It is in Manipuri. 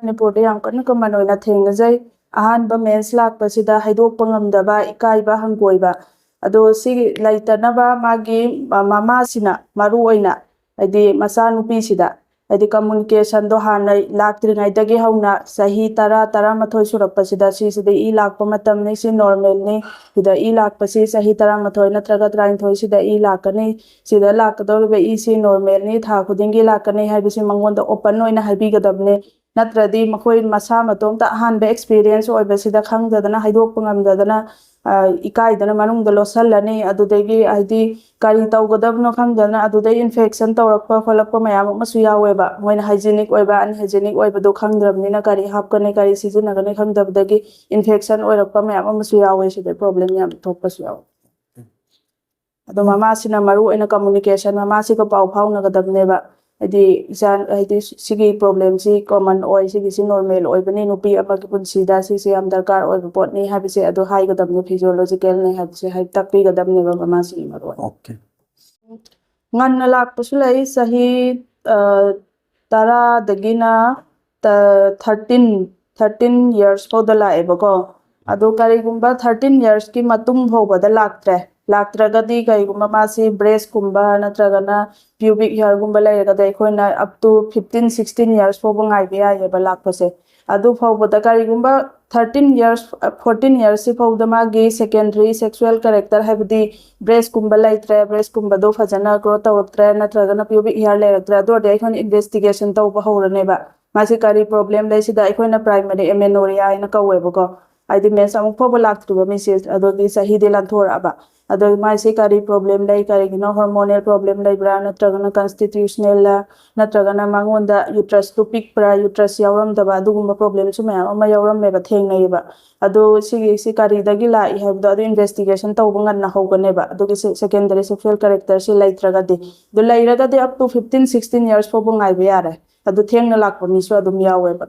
ꯃꯅꯤꯄꯨꯔꯗ ꯌꯥꯝ ꯀꯟꯅ ꯀꯃꯟ ꯑꯣꯏꯅ ꯊꯦꯡꯅꯖꯩ ꯑꯍꯥꯟꯕ ꯃꯦꯟꯁ ꯂꯥꯛꯄꯁꯤꯗ ꯍꯥꯏꯗꯣꯛꯄ ꯉꯝꯗꯕ ꯏꯀꯥꯏꯕ ꯍꯪꯒꯣꯏꯕ ꯑꯗꯣ ꯁꯤꯒꯤ ꯂꯩꯇꯅꯕ ꯃꯥꯒꯤ ꯃꯃꯥꯁꯤꯅ ꯃꯔꯨ ꯑꯣꯏꯅ ꯍꯥꯏꯗꯤ ꯃꯆꯥꯅꯨꯄꯤꯁꯤꯗ ꯍꯥꯏꯗꯤ ꯀꯝꯃꯨꯅꯤꯀꯦꯁꯟꯗꯣ ꯍꯥꯟꯅ ꯂꯥꯛꯇ꯭ꯔꯤꯉꯩꯗꯒꯤ ꯍꯧꯅ ꯆꯍꯤ 10-11 ꯁꯨꯔꯛꯄꯁꯤꯗ ꯁꯤꯁꯤꯗ ꯂꯥꯛꯄ ꯃꯇꯝꯅꯤ ꯁꯤ ꯅꯣꯔꯃꯦꯜꯅꯤ ꯁꯤꯗ ꯂꯥꯛꯄꯁꯤ ꯆꯍꯤ 11 ꯅꯠꯇ꯭ꯔꯒ 13 ꯁꯤꯗ ꯂꯥꯛꯀꯅꯤ ꯁꯤꯗ ꯂꯥꯛꯀꯗꯧꯔꯤꯕ ꯁꯤ ꯅꯣꯔꯃꯦꯜꯅꯤ ꯊꯥ ꯈꯨꯗꯤꯡꯒꯤ ꯂꯥꯛꯀꯅꯤ ꯍꯥꯏꯕꯁꯤ ꯃꯉꯣꯟꯗ ओपन ꯑꯣꯏꯅ ꯍꯥꯏꯕꯤꯒꯗꯕꯅꯤ ꯅꯠꯇ꯭ꯔꯗꯤ ꯃꯈꯣꯏ ꯃꯁꯥ ꯃꯇꯣꯝꯇ ꯑꯍꯥꯟꯕ ꯑꯦꯛꯁꯄꯤꯔꯤꯌꯦꯟꯁ ꯑꯣꯏꯕꯁꯤꯗ ꯈꯪꯗꯗꯅ ꯍꯥꯏꯗꯣꯛꯄ ꯉꯝꯗꯗꯅ इकायदना मनुंगदा लोसल्लनी अदुदगी हाइदि करी तौगदबनो खंगदना अदुदै इन्फेक्शन तौरक्पा खोलक्पा मयाम अमसु यावेबा मोइना हाइजीनिक ओइबा अनहाइजीनिक ओइबदो खंगद्रबनिना करी हापकने करी सिजनगने खंगदबदगी इन्फेक्शन ओइरक्पा मयाम अमसु यावे सिदे प्रॉब्लम याम थोकपसु याव अदो ममासिना मरु ओइना कम्युनिकेशन ममासिको पाउ फाउनगदबनेबा हाइदि इसान हाइदि सिगी प्रॉब्लम सि कॉमन ओइ सिगी सि नॉर्मल ओइबनी नुपी अमगी पुनसिदा सिसि याम दरकार ओइब पोटनी हाबिसे अदो हाइगदबने फिजियोलॉजिकल ने हाबिसे high तकपीगदबने ममासिनि Maru okay ngana lakpasu lai sahi 10 dagina 13 years foda laibako ado karigumba 13 years ki matung hobada laktragadi karigumba masi breast kumba natragana pubic hair gumba lairagada ekhona up to 15-16 years foba ngaibe ayeba lakpase adu fawbada karigumba 13 years 14 years si fawda magi secondary sexual character habdi breast kumba laitre breast kumba do fajana growth tawrtre natragana pubic hair lairagtre ado de ekhon investigation tawba hawraneba masi kari problem lai sida ekhona primary amenorrhea ina kawebako aidi mes amuk foba laktruba misis ado di sahi de lanthora aba ado masi kari problem lai kari gino hormonal problem lai bra natragana constitutional natragana mangonda uterus to pick pra uterus yawram daba adugumba problem su mayam ama yawram meba thengnaiba ado si kari dagi la I have the investigation tawba na hoganeba ado secondary sexual character si laitragadi do lairagadi up to 15-16 years foba ngai be yare ado thengna lakpa misu adum yaweba